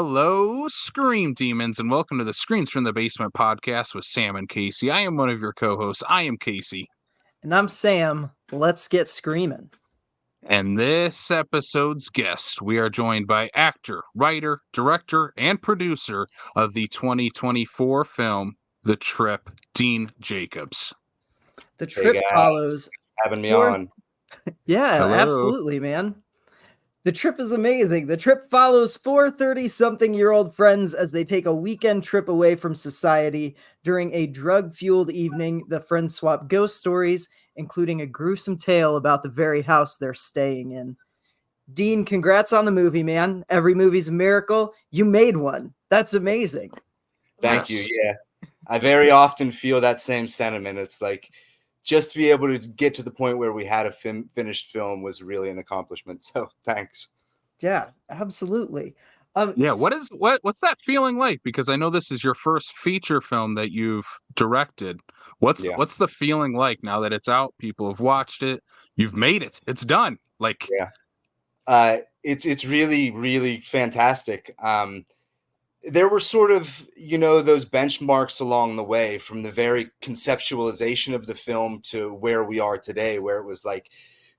Hello, Scream Demons, and welcome to the Screams from the Basement podcast with Sam and Casey. I am one of your co-hosts. I am Casey. And I'm Sam. Let's get screaming. And this episode's guest, we are joined by actor, writer, director, and producer of the 2024 film, The Trip, Dean Jacobs. The trip follows having me on. Yeah, Hello. Absolutely, man. The trip is amazing. The trip follows four 30-something-year-old friends as they take a weekend trip away from society. During a drug-fueled evening, the friends swap ghost stories, including a gruesome tale about the very house they're staying in. Dean, congrats on the movie, man. Every movie's a miracle. You made one. That's amazing. Thank you. Yeah. I very often feel that same sentiment. It's like just to be able to get to the point where we had a finished film was really an accomplishment. So thanks. Yeah, absolutely. What's that feeling like? Because I know this is your first feature film that you've directed. What's the feeling like now that it's out? People have watched it. You've made it. It's done. It's really, really fantastic. There were sort of, those benchmarks along the way from the very conceptualization of the film to where we are today, where it was like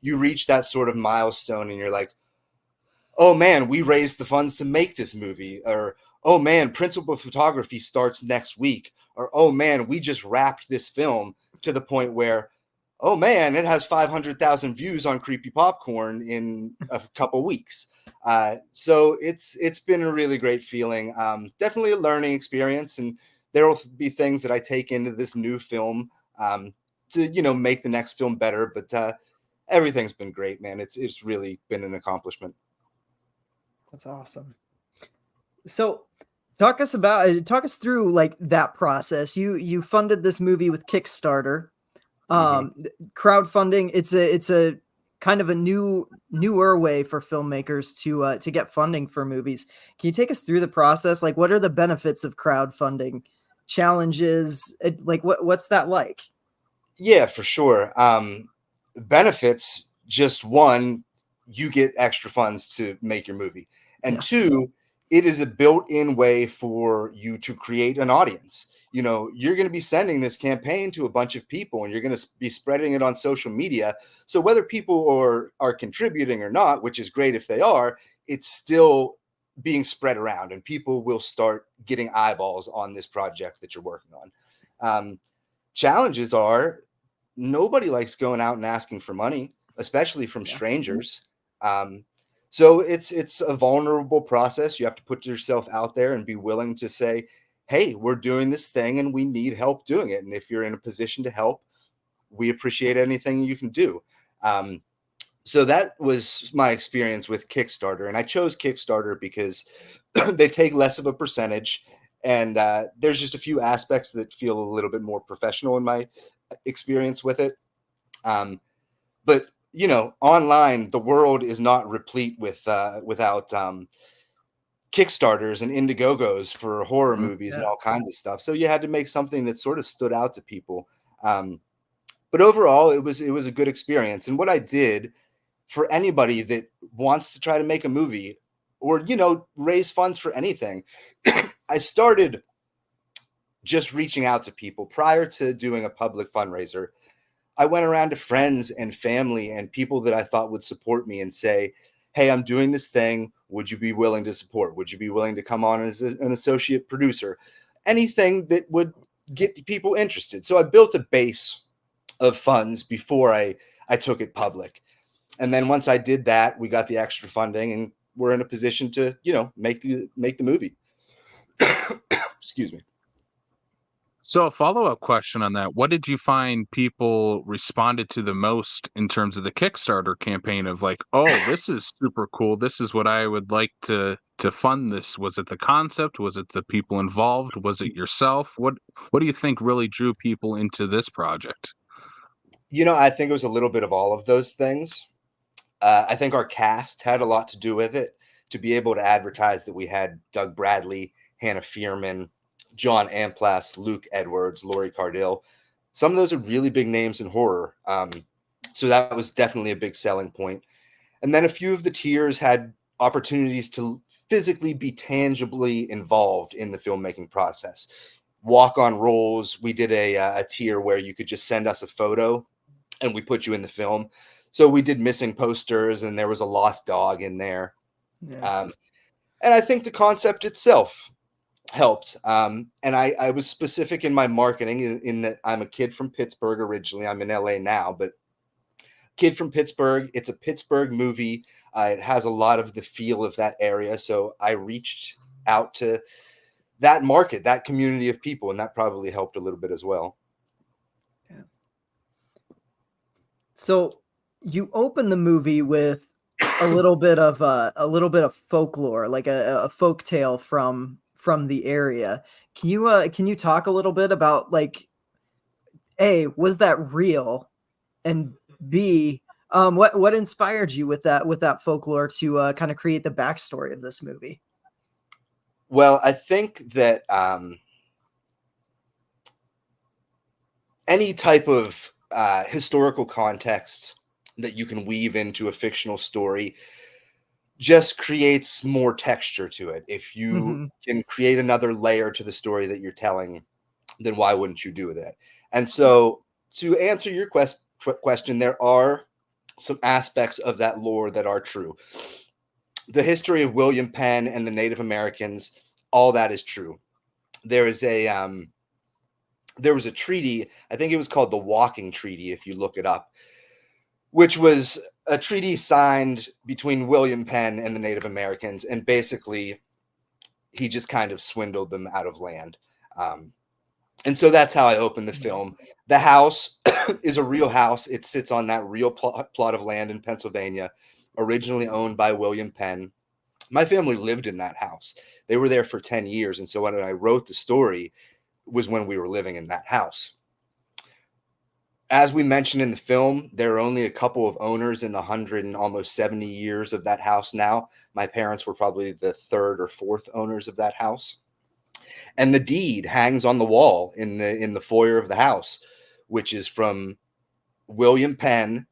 you reach that sort of milestone and you're like, oh man, we raised the funds to make this movie, or oh man, principal photography starts next week, or oh man, we just wrapped this film to the point where, oh man, it has 500,000 views on Creepy Popcorn in a couple weeks. So it's been a really great feeling. Definitely a learning experience, and there will be things that I take into this new film to make the next film better. But everything's been great, man. It's really been an accomplishment. That's awesome. So talk us through like that process. You funded this movie with Kickstarter. Crowdfunding, it's a kind of a newer way for filmmakers to get funding for movies. Can you take us through the process? Like, what are the benefits of crowdfunding? Challenges? Like, what's that like? Yeah, for sure. Benefits, just one, you get extra funds to make your movie. And two, it is a built-in way for you to create an audience. You're going to be sending this campaign to a bunch of people and you're going to be spreading it on social media. So whether people are contributing or not, which is great if they are, it's still being spread around and people will start getting eyeballs on this project that you're working on. Challenges are nobody likes going out and asking for money, especially from strangers. So it's a vulnerable process. You have to put yourself out there and be willing to say, hey, we're doing this thing and we need help doing it. And if you're in a position to help, we appreciate anything you can do. So that was my experience with Kickstarter. And I chose Kickstarter because they take less of a percentage. And there's just a few aspects that feel a little bit more professional in my experience with it. But online, the world is not replete without Kickstarters and Indiegogos for horror movies and all kinds of stuff. So you had to make something that sort of stood out to people. But overall, it was a good experience. And what I did for anybody that wants to try to make a movie or, raise funds for anything, I started just reaching out to people prior to doing a public fundraiser. I went around to friends and family and people that I thought would support me and say, hey, I'm doing this thing. Would you be willing to support? Would you be willing to come on as an associate producer? Anything that would get people interested. So I built a base of funds before I took it public. And then once I did that, we got the extra funding and we're in a position to, make the movie. Excuse me. So a follow-up question on that, what did you find people responded to the most in terms of the Kickstarter campaign of like, oh, this is super cool. This is what I would like to fund this. Was it the concept? Was it the people involved? Was it yourself? What do you think really drew people into this project? I think it was a little bit of all of those things. I think our cast had a lot to do with it, to be able to advertise that we had Doug Bradley, Hannah Fierman, John Amplas, Luke Edwards, Lori Cardille. Some of those are really big names in horror. So that was definitely a big selling point. And then a few of the tiers had opportunities to physically be tangibly involved in the filmmaking process. Walk on rolls. We did a tier where you could just send us a photo and we put you in the film. So we did missing posters, and there was a lost dog in there. Yeah. And I think the concept itself helped. And I was specific in my marketing in that I'm a kid from Pittsburgh originally. I'm in LA now, but kid from Pittsburgh. It's a Pittsburgh movie. It has a lot of the feel of that area. So I reached out to that market, that community of people, and that probably helped a little bit as well. Yeah. So you open the movie with a little bit of folklore, like a folk tale from the area. Can you talk a little bit about, like, A, was that real, and B, what inspired you with that folklore to kind of create the backstory of this movie? Well, I think that any type of historical context that you can weave into a fictional story just creates more texture to it. If you can create another layer to the story that you're telling, then why wouldn't you do that? And so, to answer your question, there are some aspects of that lore that are true. The history of William Penn and the Native Americans, all that is true. There was a treaty, I think it was called the Walking Treaty, if you look it up, which was a treaty signed between William Penn and the Native Americans, and basically he just kind of swindled them out of land. And so that's how I opened the film. The house is a real house. It sits on that real plot of land in Pennsylvania, originally owned by William Penn. My family lived in that house. They were there for 10 years. And so when I wrote the story was when we were living in that house. As we mentioned in the film, there are only a couple of owners in the 100 and almost 70 years of that house now. My parents were probably the third or fourth owners of that house. And the deed hangs on the wall in the foyer of the house, which is from William Penn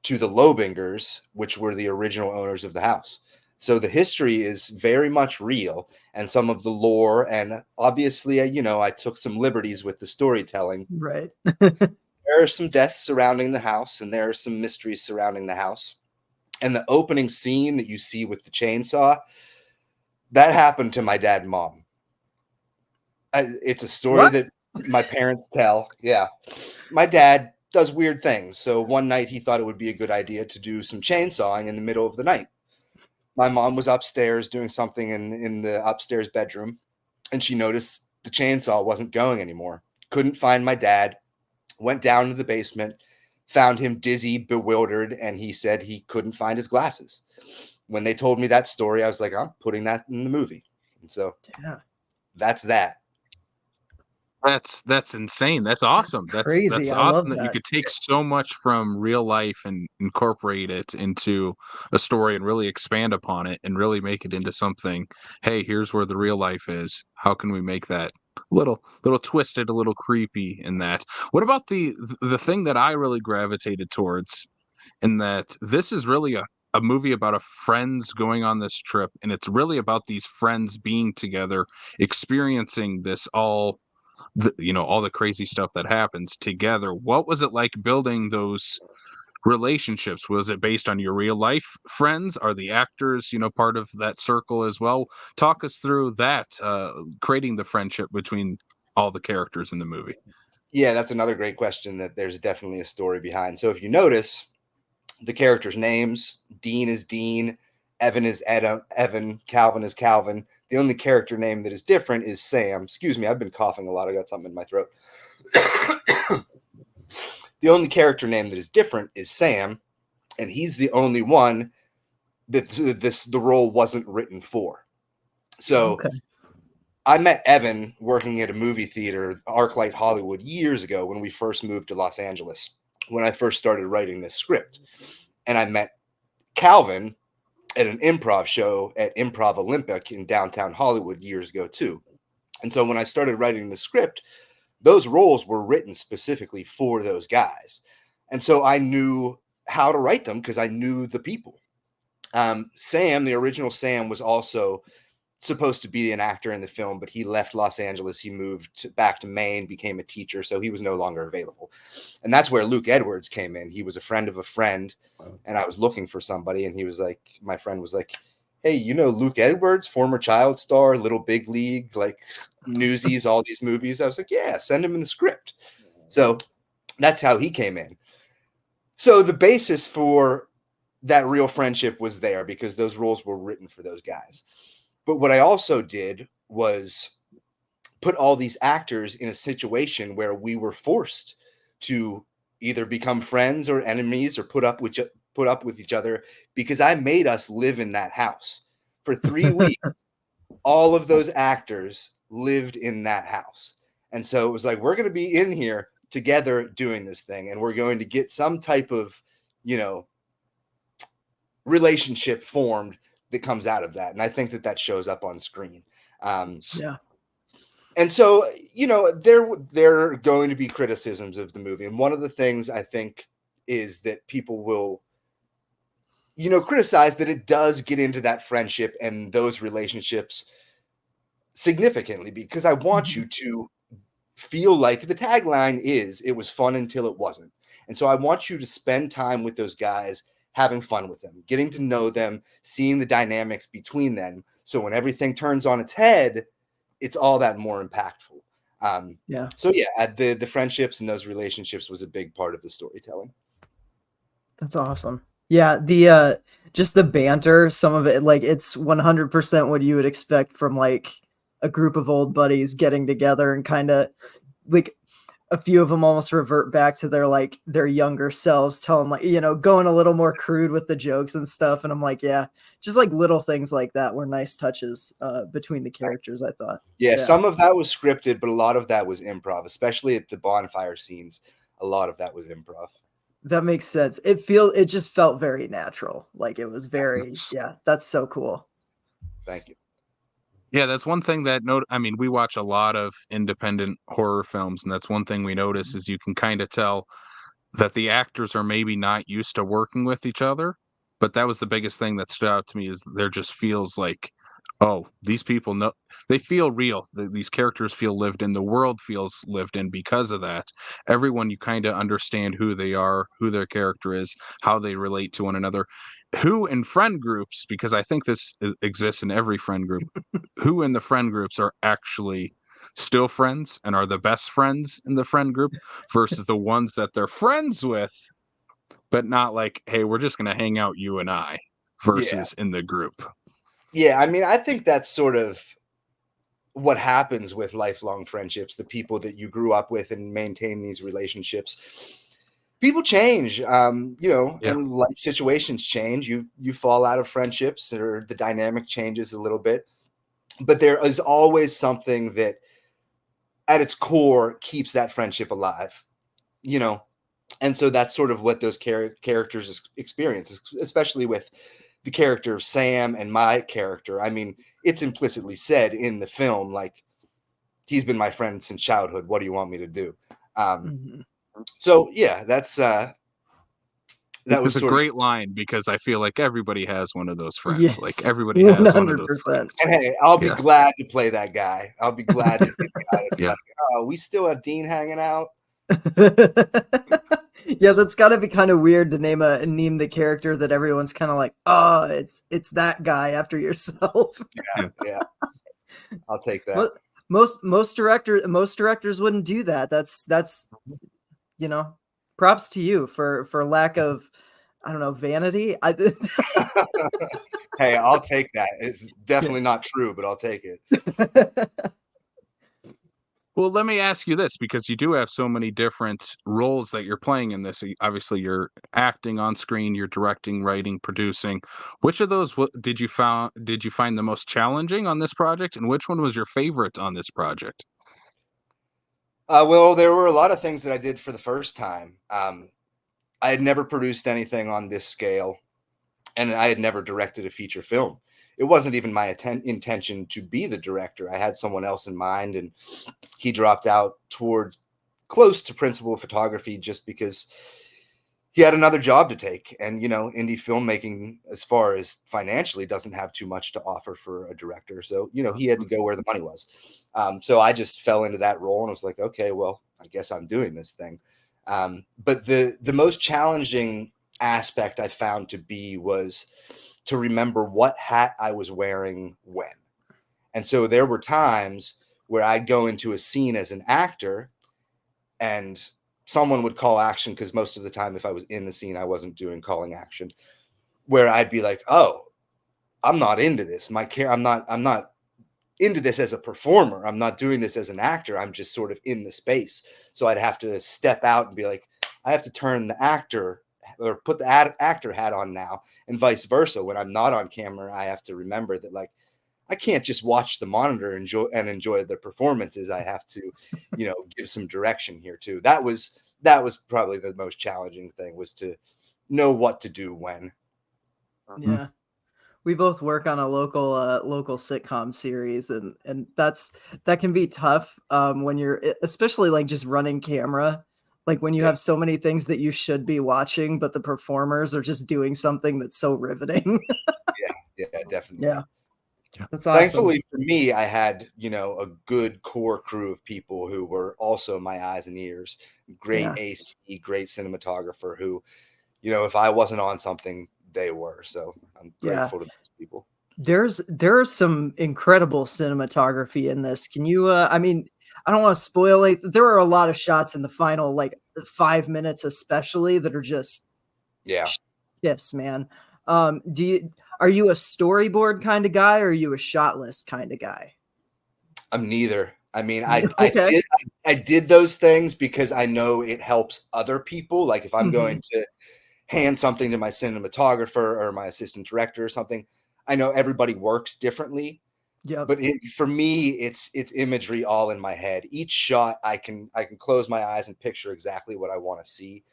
to the Lobingers, which were the original owners of the house. So the history is very much real, and some of the lore, and obviously, I took some liberties with the storytelling. Right. There are some deaths surrounding the house, and there are some mysteries surrounding the house. And the opening scene that you see with the chainsaw, that happened to my dad and mom. It's a story that my parents tell. Yeah. My dad does weird things. So one night he thought it would be a good idea to do some chainsawing in the middle of the night. My mom was upstairs doing something in the upstairs bedroom, and she noticed the chainsaw wasn't going anymore. Couldn't find my dad. Went down to the basement, found him dizzy, bewildered, and he said he couldn't find his glasses. When they told me that story, I was like, I'm putting that in the movie. And so that's that. That's insane. That's awesome. That's crazy. I awesome love that you that. could take so much from real life and incorporate it into a story and really expand upon it and really make it into something. Hey, here's where the real life is. How can we make that little twisted, a little creepy in that? What about the thing that I really gravitated towards, in that this is really a movie about a friends going on this trip, and it's really about these friends being together, experiencing this all all the crazy stuff that happens together. What was it like building those relationships? Was it based on your real life friends? Are the actors, part of that circle as well? Talk us through that, creating the friendship between all the characters in the movie. Yeah, that's another great question that there's definitely a story behind. So if you notice, the characters' names, Dean is Dean, Evan is Evan, Calvin is Calvin. The only character name that is different is Sam. Excuse me, I've been coughing a lot. I got something in my throat. The only character name that is different is Sam, and he's the only one that the role wasn't written for. So I met Evan working at a movie theater, ArcLight Hollywood, years ago when we first moved to Los Angeles, when I first started writing this script. And I met Calvin at an improv show at Improv Olympic in downtown Hollywood years ago too. And so when I started writing the script, those roles were written specifically for those guys. And so I knew how to write them because I knew the people. Sam, the original Sam, was also supposed to be an actor in the film, but he left Los Angeles. He moved back to Maine, became a teacher, so he was no longer available. And that's where Luke Edwards came in. He was a friend of a friend, and I was looking for somebody, and he was like, my friend was like, hey, you know Luke Edwards, former child star, Little Big League, like Newsies, all these movies. I was like, yeah, send him in the script. So that's how he came in. So the basis for that real friendship was there because those roles were written for those guys. But what I also did was put all these actors in a situation where we were forced to either become friends or enemies or put up with each other, because I made us live in that house for 3 weeks. All of those actors lived in that house. And so it was like, we're going to be in here together doing this thing, and we're going to get some type of, relationship formed that comes out of that. And I think that shows up on screen. Yeah. And so, there are going to be criticisms of the movie. And one of the things I think is that people will, criticize that it does get into that friendship and those relationships significantly, because I want you to feel like the tagline is, it was fun until it wasn't. And so I want you to spend time with those guys, having fun with them, getting to know them, seeing the dynamics between them. So when everything turns on its head, it's all that more impactful. So yeah, the friendships and those relationships was a big part of the storytelling. That's awesome. Yeah, the just the banter, some of it, like, it's 100% what you would expect from like a group of old buddies getting together, and kind of like a few of them almost revert back to their younger selves, telling, like, going a little more crude with the jokes and stuff. And I'm like, yeah, just like little things like that were nice touches between the characters, I thought. Yeah, some of that was scripted, but a lot of that was improv, especially at the bonfire scenes. A lot of that was improv. That makes sense. It just felt very natural. Like, it was very, yeah, that's so cool. Thank you. Yeah, that's one thing that we watch a lot of independent horror films, and that's one thing we notice is you can kind of tell that the actors are maybe not used to working with each other. But that was the biggest thing that stood out to me, is there just feels like, oh, these people know, they feel real. These characters feel lived in. The world feels lived in because of that. Everyone, you kind of understand who they are, who their character is, how they relate to one another, who in friend groups, because I think this exists in every friend group, who in the friend groups are actually still friends and are the best friends in the friend group versus the ones that they're friends with, but not like, hey, we're just going to hang out, you and I, versus in the group. Yeah, I think that's sort of what happens with lifelong friendships, the people that you grew up with and maintain these relationships. People change, and life situations change. You fall out of friendships, or the dynamic changes a little bit. But there is always something that at its core keeps that friendship alive, And so that's sort of what those characters experience, especially with the character of Sam and my character. It's implicitly said in the film, like, he's been my friend since childhood. What do you want me to do? So yeah, that was a great line, because I feel like everybody has one of those friends. Yes, like everybody has 100%. One of those friends. And hey, I'll be glad to play that guy. I'll be glad to be the guy that's like, oh, we still have Dean hanging out. Yeah, that's got to be kind of weird to name the character that everyone's kind of like, oh, it's that guy after yourself. Yeah. I'll take that. Most directors wouldn't do that. That's props to you for lack of, I don't know, vanity. Hey, I'll take that. It's definitely not true, but I'll take it. Well, let me ask you this, because you do have so many different roles that you're playing in this. Obviously, you're acting on screen, you're directing, writing, producing. Which of those did you find the most challenging on this project, and which one was your favorite on this project? Well, there were a lot of things that I did for the first time. I had never produced anything on this scale, and I had never directed a feature film. It wasn't even my intention to be the director. I had someone else in mind, and he dropped out towards close to principal photography just because he had another job to take, and indie filmmaking, as far as financially, doesn't have too much to offer for a director. So he had to go where the money was. So I just fell into that role, and I was like, okay, well, I guess I'm doing this thing. But the most challenging aspect I found was to remember what hat I was wearing when. And so there were times where I'd go into a scene as an actor, and someone would call action, because most of the time, if I was in the scene, I wasn't calling action, where I'd be like, oh, I'm not into this. I'm not into this as a performer. I'm not doing this as an actor. I'm just sort of in the space. So I'd have to step out and be like, I have to turn the actor, or put the actor hat on now, and vice versa. When I'm not on camera, I have to remember that, like, I can't just watch the monitor enjoy the performances. I have to, give some direction here too. That was probably the most challenging thing, was to know what to do when. Yeah. We both work on a local sitcom series, and that can be tough when you're, especially like just running camera, like when you have so many things that you should be watching, but the performers are just doing something that's so riveting. Yeah, definitely. Yeah. That's awesome. Thankfully for me, I had, a good core crew of people who were also my eyes and ears. Great AC, great cinematographer who, if I wasn't on something, they were. So I'm grateful to those people. There's some incredible cinematography in this. Can you I mean, I don't want to spoil it. There are a lot of shots in the final, like 5 minutes especially, that are just yes, man. Are you a storyboard kind of guy, or are you a shot list kind of guy? I'm neither. I mean, I did those things because I know it helps other people. Like if I'm going to hand something to my cinematographer or my assistant director or something, I know everybody works differently. Yeah. But for me, it's imagery all in my head. Each shot, I can close my eyes and picture exactly what I want to see.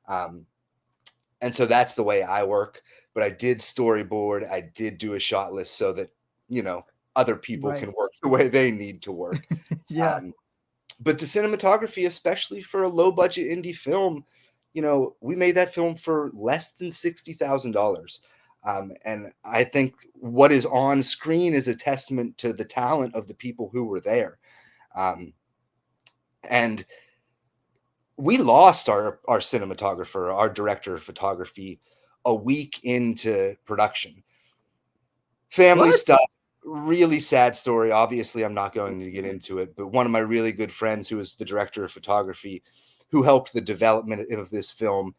And so that's the way I work. But I did storyboard. I did do a shot list so that, other people can work the way they need to work. But the cinematography, especially for a low budget indie film, we made that film for less than $60,000. And I think what is on screen is a testament to the talent of the people who were there. And we lost our cinematographer, our director of photography, a week into production. Family stuff, really sad story. Obviously, I'm not going to get into it, but one of my really good friends, who was the director of photography, who helped the development of this film,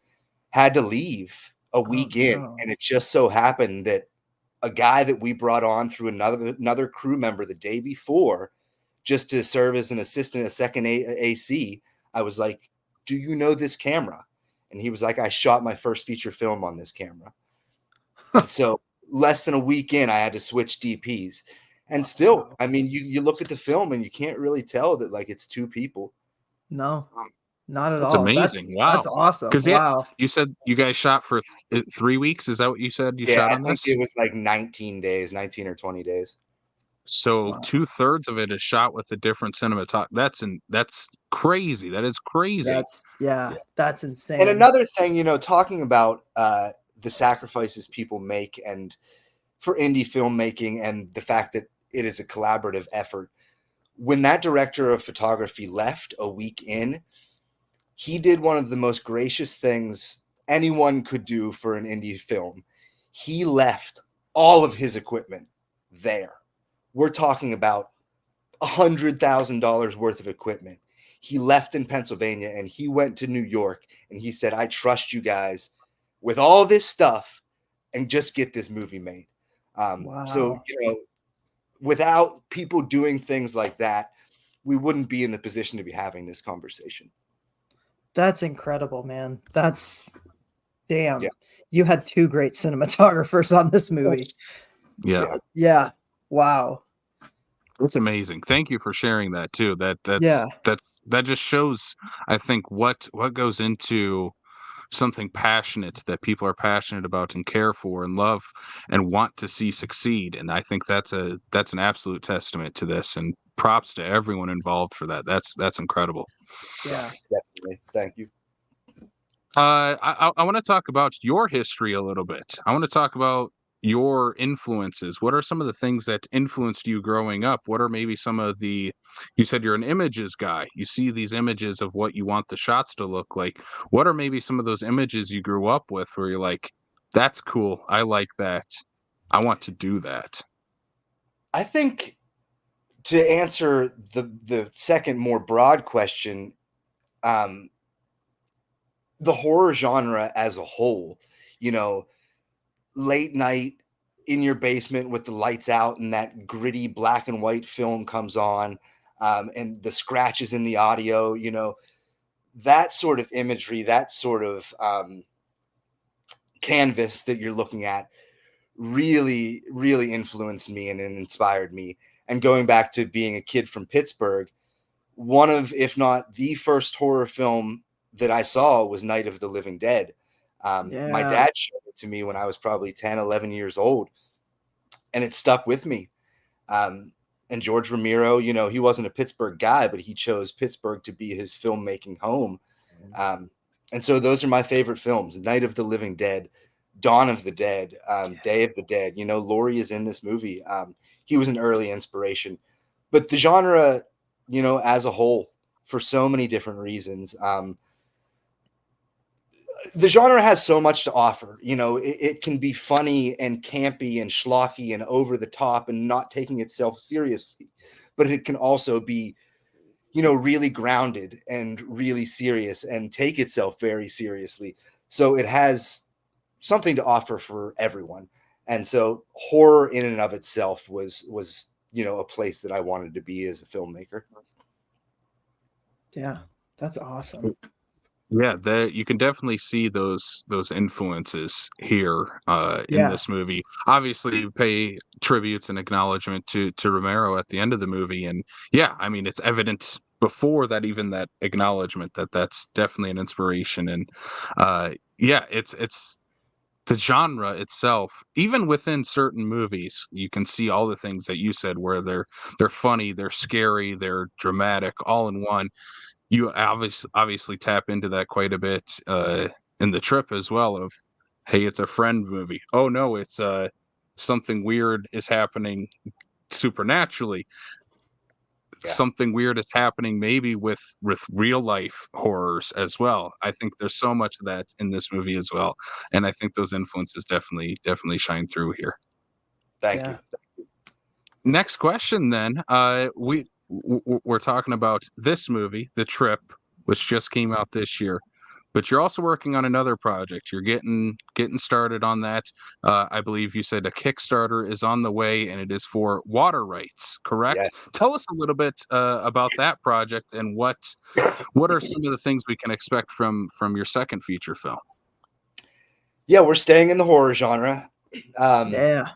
had to leave a week in. And it just so happened that a guy that we brought on through another crew member the day before, just to serve as an assistant, a second AC, I was like, do you know this camera? And he was like, I shot my first feature film on this camera. And so less than a week in, I had to switch DPs. And still, I mean, you look at the film and you can't really tell that, like, it's two people. No, not at That's all. amazing. Wow. That's awesome. Wow. You said you guys shot for 3 weeks. Is that what you said you shot on this? I think it was like 19 or 20 days. So 2/3 of it is shot with a different cinematography. That's crazy. That is crazy. That's insane. And another thing, talking about the sacrifices people make and for indie filmmaking, and the fact that it is a collaborative effort. When that director of photography left a week in, he did one of the most gracious things anyone could do for an indie film. He left all of his equipment there. We're talking about $100,000 worth of equipment. He left in Pennsylvania and he went to New York, and he said, I trust you guys with all this stuff, and just get this movie made. So, without people doing things like that, we wouldn't be in the position to be having this conversation. That's incredible, man. That's damn. Yeah. You had 2 great cinematographers on this movie. Yeah. Wow. It's amazing. Thank you for sharing that too. That just shows, I think, what goes into something passionate that people are passionate about and care for and love and want to see succeed. And I think that's an absolute testament to this, and props to everyone involved for that. That's incredible. Yeah, definitely. Thank you. I want to talk about your history a little bit. I want to talk about your influences. What are some of the things that influenced you growing up? What are maybe some of the, you said you're an images guy. You see these images of what you want the shots to look like. What are maybe some of those images you grew up with where you're like, that's cool. I like that. I want to do that. I think to answer the second more broad question, um, the horror genre as a whole, you know, late night in your basement with the lights out and that gritty black and white film comes on, and the scratches in the audio, you know, that sort of imagery, that sort of canvas that you're looking at really, really influenced me and inspired me. And going back to being a kid from Pittsburgh, one of, if not the first horror film that I saw was Night of the Living Dead. My Yeah. dad showed it to me when I was probably 10, 11 years old, and it stuck with me. And George Romero, you know, he wasn't a Pittsburgh guy, but he chose Pittsburgh to be his filmmaking home. Um, and so those are my favorite films: Night of the Living Dead, Dawn of the Dead, Day of the Dead. You know, Lori is in this movie. He was an early inspiration, but the genre, you know, as a whole, for so many different reasons. The genre has so much to offer. You know, it can be funny and campy and schlocky and over the top and not taking itself seriously, but it can also be, you know, really grounded and really serious and take itself very seriously. So it has something to offer for everyone. And so horror in and of itself was, you know, a place that I wanted to be as a filmmaker. Yeah. That's awesome. Yeah, you can definitely see those influences here in Yeah. this movie. Obviously, you pay tributes and acknowledgement to Romero at the end of the movie, and yeah, I mean it's evident before that even that acknowledgement that that's definitely an inspiration. And yeah, it's the genre itself. Even within certain movies, you can see all the things that you said where they're funny, they're scary, they're dramatic, all in one. You obviously tap into that quite a bit in the trip as well of, hey, it's a friend movie. Oh no, it's something weird is happening supernaturally. Yeah. Something weird is happening maybe with real life horrors as well. I think there's so much of that in this movie as well. And I think those influences definitely shine through here. Thank Yeah. you. Next question then. We're talking about this movie, The Trip, which just came out this year. But you're also working on another project. You're getting started on that. I believe you said a Kickstarter is on the way, and it is for Water Rites, correct? Yes. Tell us a little bit about that project and what are some of the things we can expect from your second feature film? Yeah, we're staying in the horror genre. Yeah.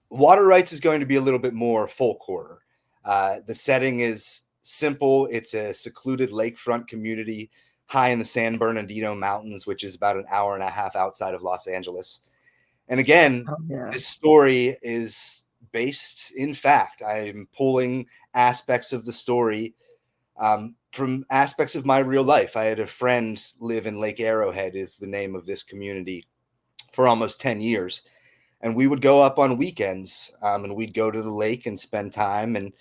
Water Rites is going to be a little bit more folk horror. The setting is simple. It's a secluded lakefront community high in the San Bernardino Mountains, which is about an hour and a half outside of Los Angeles. And again, Oh, yeah. this story is based in fact. I'm pulling aspects of the story from aspects of my real life. I had a friend live in Lake Arrowhead, is the name of this community, for almost 10 years. And we would go up on weekends and we'd go to the lake and spend time. And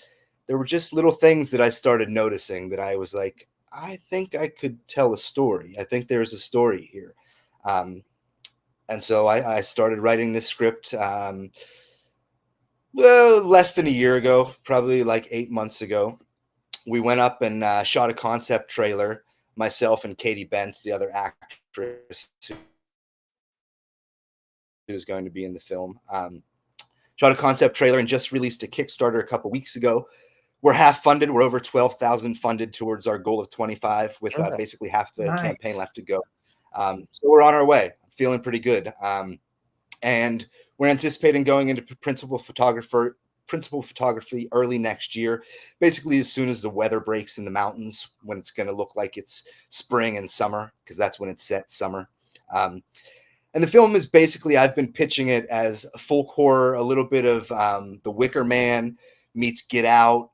there were just little things that I started noticing that I was like, I think I could tell a story. I think there's a story here. And so I started writing this script, well, less than a year ago, probably like 8 months ago. We went up and shot a concept trailer, myself and Katie Bentz, the other actress who's going to be in the film. Shot a concept trailer and just released a Kickstarter a couple weeks ago. We're half funded. We're over 12,000 funded towards our goal of 25, with basically half the campaign Nice. left to go. So we're on our way. Feeling pretty good. And we're anticipating going into principal photography early next year, basically as soon as the weather breaks in the mountains, when it's going to look like it's spring and summer, because that's when it's set, summer. And the film is basically, I've been pitching it as a folk horror, a little bit of The Wicker Man meets Get Out,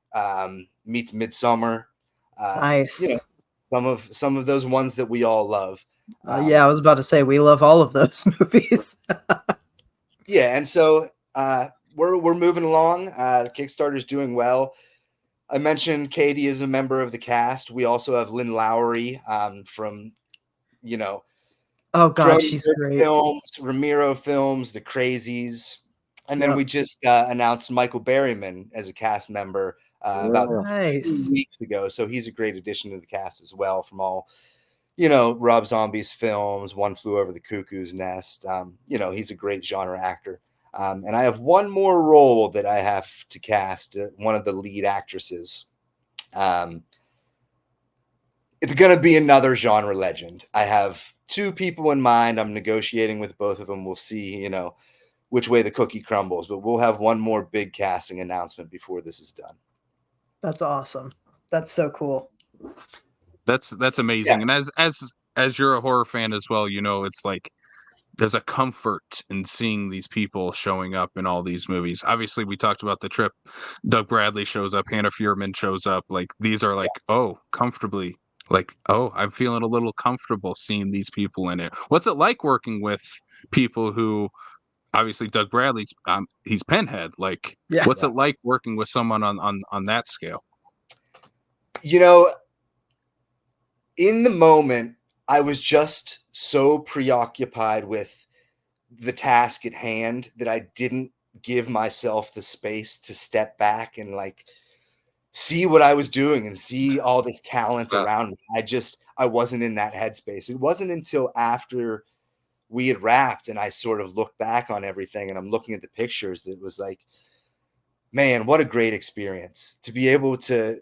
meets Midsummer. You know, Nice. some of those ones that we all love. Yeah, I was about to say we love all of those movies. Yeah, and so we're moving along. Kickstarter's doing well. I mentioned Katie is a member of the cast. We also have Lynn Lowry from, Oh God, she's Cronenberg great. films, Ramiro films, The Crazies. And then Yep. we just announced Michael Berryman as a cast member about 2 Nice. weeks ago. So he's a great addition to the cast as well, from all, Rob Zombie's films, One Flew Over the Cuckoo's Nest. He's a great genre actor. And I have one more role that I have to cast, one of the lead actresses. It's going to be another genre legend. I have 2 people in mind. I'm negotiating with both of them. We'll see, which way the cookie crumbles, but we'll have one more big casting announcement before this is done. That's awesome. That's so cool. That's amazing. And as you're a horror fan as well, it's like there's a comfort in seeing these people showing up in all these movies. Obviously, we talked about The Trip. Doug Bradley shows up, Hannah Fierman shows up. Like, these are like, oh, comfortably. Like, oh, I'm feeling a little comfortable seeing these people in it. What's it like working with people who, obviously, Doug Bradley's he's Pinhead. Like, Yeah. what's it like working with someone on that scale? In the moment, I was just so preoccupied with the task at hand that I didn't give myself the space to step back and like see what I was doing and see all this talent around me. I wasn't in that headspace. It wasn't until after we had wrapped and I sort of looked back on everything and I'm looking at the pictures that was like, man, what a great experience to be able to,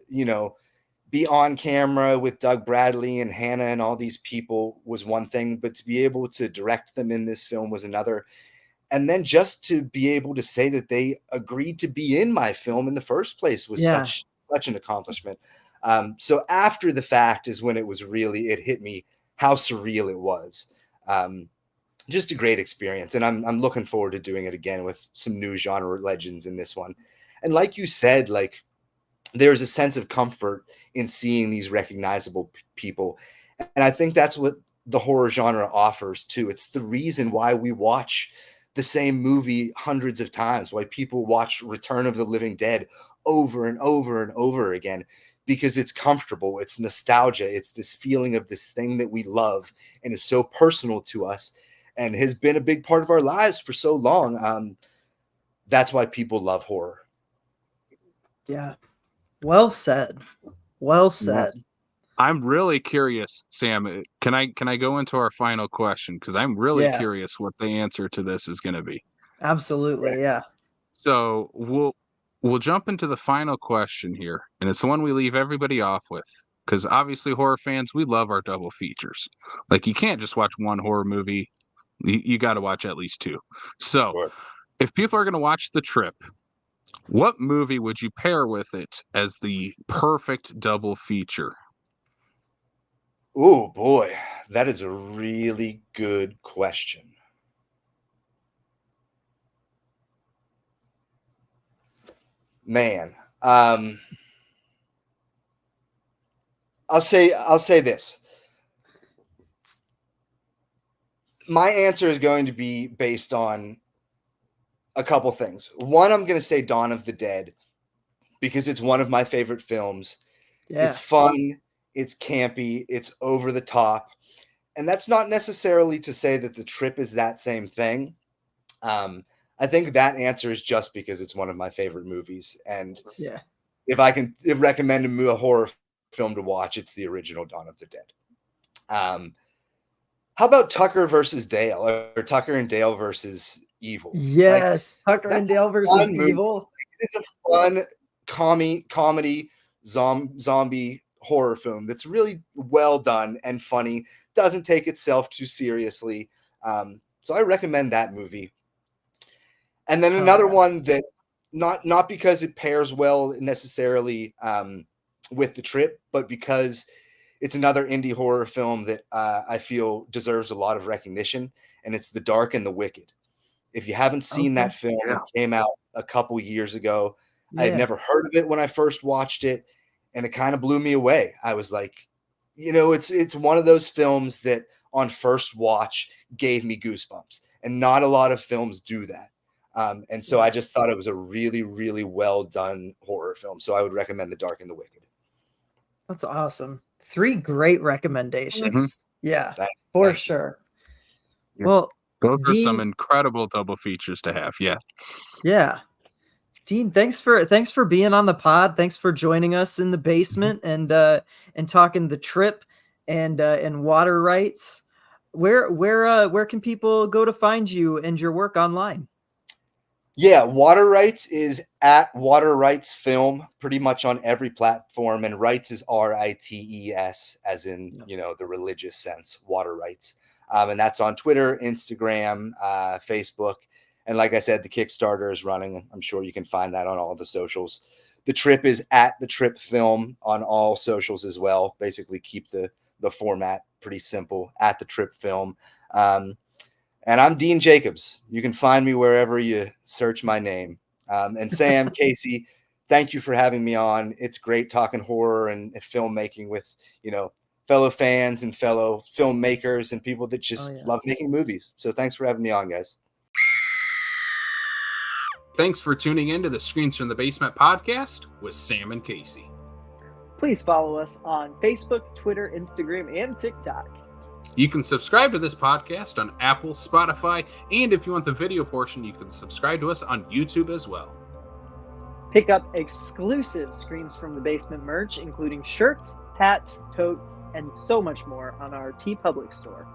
be on camera with Doug Bradley and Hannah and all these people was one thing, but to be able to direct them in this film was another. And then just to be able to say that they agreed to be in my film in the first place was such an accomplishment. So after the fact is when it hit me how surreal it was. Just a great experience. And I'm looking forward to doing it again with some new genre legends in this one. And like you said, like, there's a sense of comfort in seeing these recognizable people. And I think that's what the horror genre offers too. It's the reason why we watch the same movie hundreds of times, why people watch Return of the Living Dead over and over and over again, because it's comfortable. It's nostalgia. It's this feeling of this thing that we love and is so personal to us and has been a big part of our lives for so long. That's why people love horror. Yeah. Well said. Well said. Yes. I'm really curious, Sam. Can I go into our final question? Because I'm really curious what the answer to this is going to be. Absolutely, yeah. So we'll jump into the final question here, and it's the one we leave everybody off with. Because obviously, horror fans, we love our double features. Like, you can't just watch one horror movie; you got to watch at least 2. So, if people are going to watch The Trip, what movie would you pair with it as the perfect double feature? Oh boy, that is a really good question. Man, I'll say this. My answer is going to be based on a couple things. One, I'm going to say Dawn of the Dead because it's one of my favorite films. Yeah. It's fun, it's campy, it's over the top. And that's not necessarily to say that The Trip is that same thing. I think that answer is just because it's one of my favorite movies. And if I can recommend a horror film to watch, it's the original Dawn of the Dead. How about Tucker versus Dale, or Tucker and Dale versus Evil? Yes, Tucker and Dale versus Evil. It's a fun comedy zombie horror film that's really well done and funny. Doesn't take itself too seriously. So I recommend that movie. And then another one that not because it pairs well necessarily with The Trip, but because it's another indie horror film that I feel deserves a lot of recognition, and it's The Dark and the Wicked. If you haven't seen that film, it came out a couple years ago. I had never heard of it when I first watched it, and it kind of blew me away. I was like, it's one of those films that on first watch gave me goosebumps. And not a lot of films do that. And so I just thought it was a really, really well done horror film. So I would recommend The Dark and the Wicked. That's awesome. 3 great recommendations. Yeah, for sure. Yeah. Well, Those are some Dean, incredible double features to have. Yeah. yeah. Dean, thanks for being on the pod. Thanks for joining us in the basement and talking the trip and Water Rites. Where can people go to find you and your work online? Yeah, Water Rites is at Water Rites Film pretty much on every platform, and Rites is Rites, as in the religious sense, Water Rites, and that's on Twitter, Instagram, Facebook, and like I said, the Kickstarter is running. I'm sure you can find that on all the socials. The trip is at the Trip Film on all socials as well. Basically, keep the format pretty simple, at the Trip Film. And I'm Dean Jacobs. You can find me wherever you search my name. And Sam, Casey, thank you for having me on. It's great talking horror and filmmaking with, fellow fans and fellow filmmakers and people that just love making movies. So thanks for having me on, guys. Thanks for tuning in to the Screens from the Basement podcast with Sam and Casey. Please follow us on Facebook, Twitter, Instagram, and TikTok. You can subscribe to this podcast on Apple, Spotify, and if you want the video portion, you can subscribe to us on YouTube as well. Pick up exclusive Screams from the Basement merch, including shirts, hats, totes, and so much more on our TeePublic store.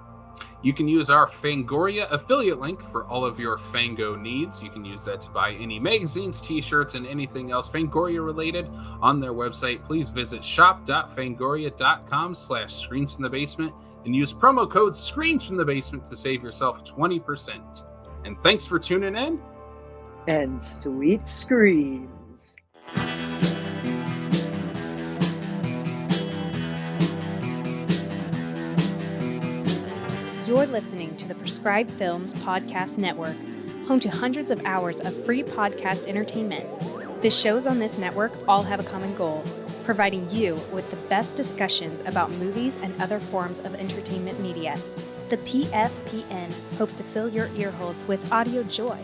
You can use our Fangoria affiliate link for all of your Fango needs. You can use that to buy any magazines, t-shirts, and anything else Fangoria related on their website. Please visit shop.fangoria.com/Screams from the Basement and use promo code Screams from the Basement to save yourself 20%. And thanks for tuning in. And sweet screams. You're listening to the Prescribed Films Podcast Network, home to hundreds of hours of free podcast entertainment. The shows on this network all have a common goal: providing you with the best discussions about movies and other forms of entertainment media. The PFPN hopes to fill your earholes with audio joy.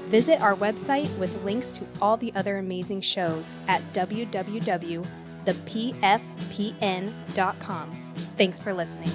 Visit our website with links to all the other amazing shows at www.thepfpn.com. Thanks for listening.